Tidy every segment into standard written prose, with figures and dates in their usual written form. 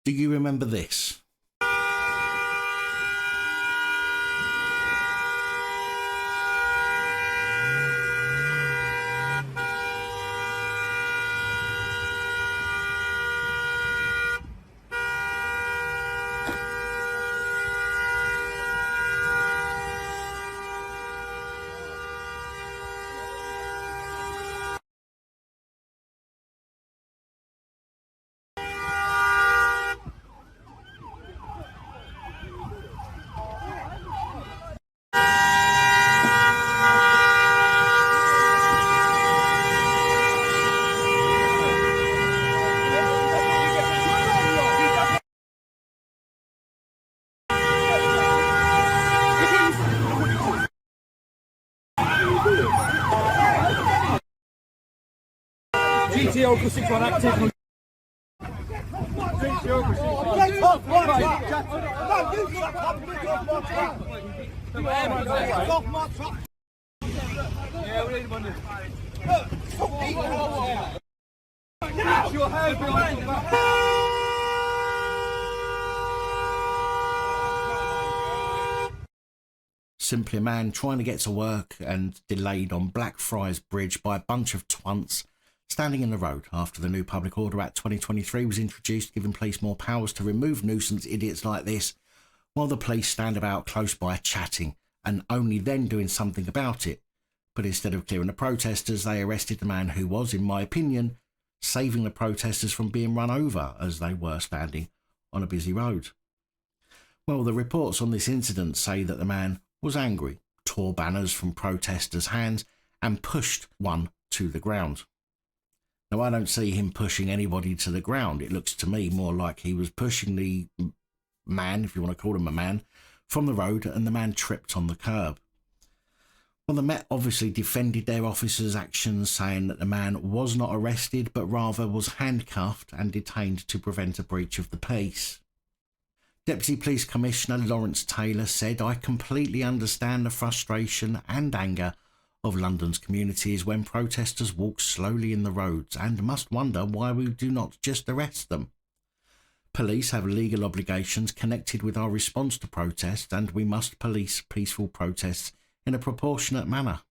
Do you remember this? GTO for 6-1 active. Simply a man trying to get to work and delayed on Blackfriars Bridge by a bunch of twunts standing in the road after the new Public Order Act 2023 was introduced, giving police more powers to remove nuisance idiots like this, while the police stand about close by chatting and only then doing something about it. But instead of clearing the protesters, they arrested the man who was, in my opinion, saving the protesters from being run over as they were standing on a busy road. Well, the reports on this incident say that the man was angry, tore banners from protesters' hands and pushed one to the ground. Now, I don't see him pushing anybody to the ground. It looks to me more like he was pushing the man, if you want to call him a man, from the road, and the man tripped on the curb. Well, the Met obviously defended their officers' actions, saying that the man was not arrested, but rather was handcuffed and detained to prevent a breach of the peace. Deputy Police Commissioner Lawrence Taylor said, "I completely understand the frustration and anger of London's communities when protesters walk slowly in the roads and must wonder why we do not just arrest them. Police have legal obligations connected with our response to protests, and we must police peaceful protests in a proportionate manner.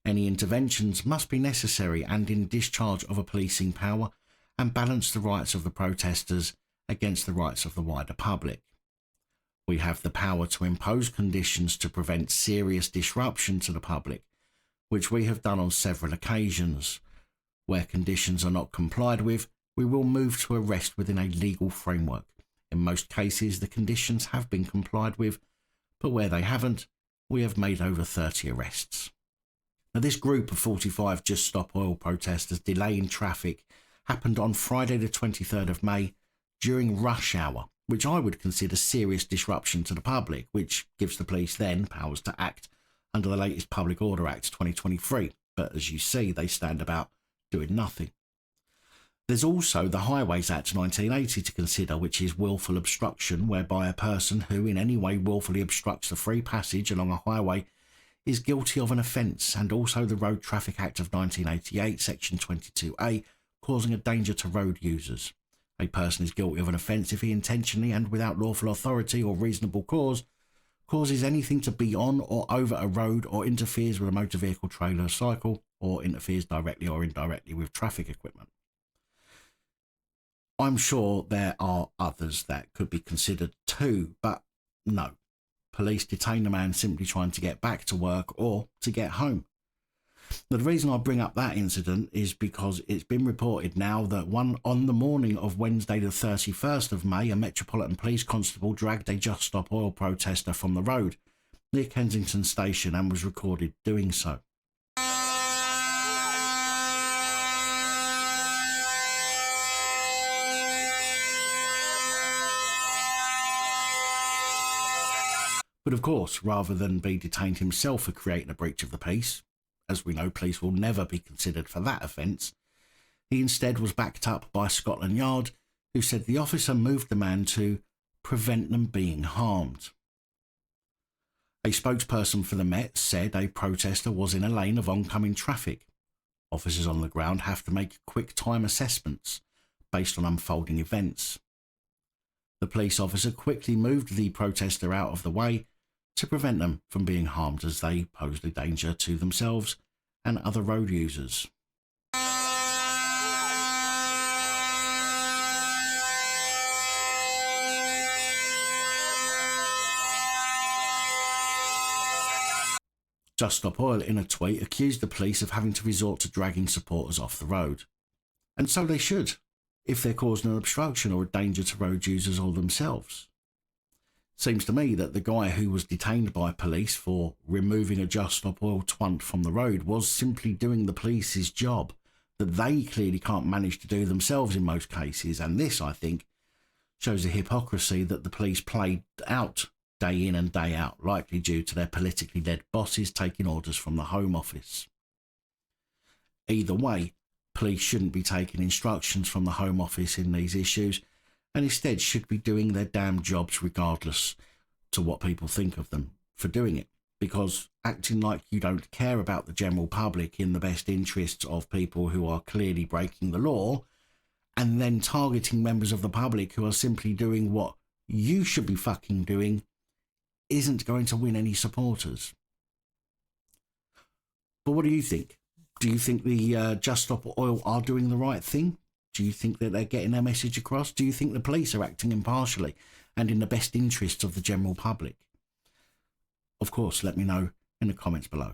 Any interventions must be necessary and in discharge of a policing power and balance the rights of the protesters against the rights of the wider public. We have the power to impose conditions to prevent serious disruption to the public, which we have done on several occasions. Where conditions are not complied with, we will move to arrest within a legal framework. In most cases, the conditions have been complied with, but where they haven't, we have made over 30 arrests." Now, this group of 45 Just Stop Oil protesters delaying traffic happened on Friday the 23rd of May during rush hour, which I would consider serious disruption to the public, which gives the police then powers to act under the latest Public Order Act 2023. But as you see, they stand about doing nothing. There's also the Highways Act 1980 to consider, which is willful obstruction, whereby a person who in any way willfully obstructs the free passage along a highway is guilty of an offence, and also the Road Traffic Act of 1988, Section 22A, causing a danger to road users. A person is guilty of an offence if he intentionally and without lawful authority or reasonable cause causes anything to be on or over a road, or interferes with a motor vehicle, trailer, or cycle, or interferes directly or indirectly with traffic equipment. I'm sure there are others that could be considered too, but no. Police detain a man simply trying to get back to work or to get home. Now, the reason I bring up that incident is because it's been reported now that on the morning of Wednesday the 31st of May, a Metropolitan police constable dragged a Just Stop Oil protester from the road near Kensington Station and was recorded doing so. But of course, rather than be detained himself for creating a breach of the peace, as we know police will never be considered for that offence, he instead was backed up by Scotland Yard, who said the officer moved the man to prevent them being harmed. A spokesperson for the Met said a protester was in a lane of oncoming traffic. Officers on the ground have to make quick time assessments based on unfolding events. The police officer quickly moved the protester out of the way to prevent them from being harmed as they posed a danger to themselves and other road users. Just Stop Oil, in a tweet, accused the police of having to resort to dragging supporters off the road. And so they should, if they're causing an obstruction or a danger to road users or themselves. Seems to me that the guy who was detained by police for removing a Just Stop Oil twant from the road was simply doing the police's job that they clearly can't manage to do themselves in most cases. And this, I think, shows the hypocrisy that the police played out day in and day out, likely due to their politically led bosses taking orders from the Home Office. Either way, police shouldn't be taking instructions from the Home Office in these issues, and instead should be doing their damn jobs regardless to what people think of them for doing it, because acting like you don't care about the general public in the best interests of people who are clearly breaking the law, and then targeting members of the public who are simply doing what you should be fucking doing, isn't going to win any supporters. But what do you think? Do you think the Just Stop Oil are doing the right thing? Do you think that they're getting their message across? Do you think the police are acting impartially and in the best interests of the general public? Of course, let me know in the comments below.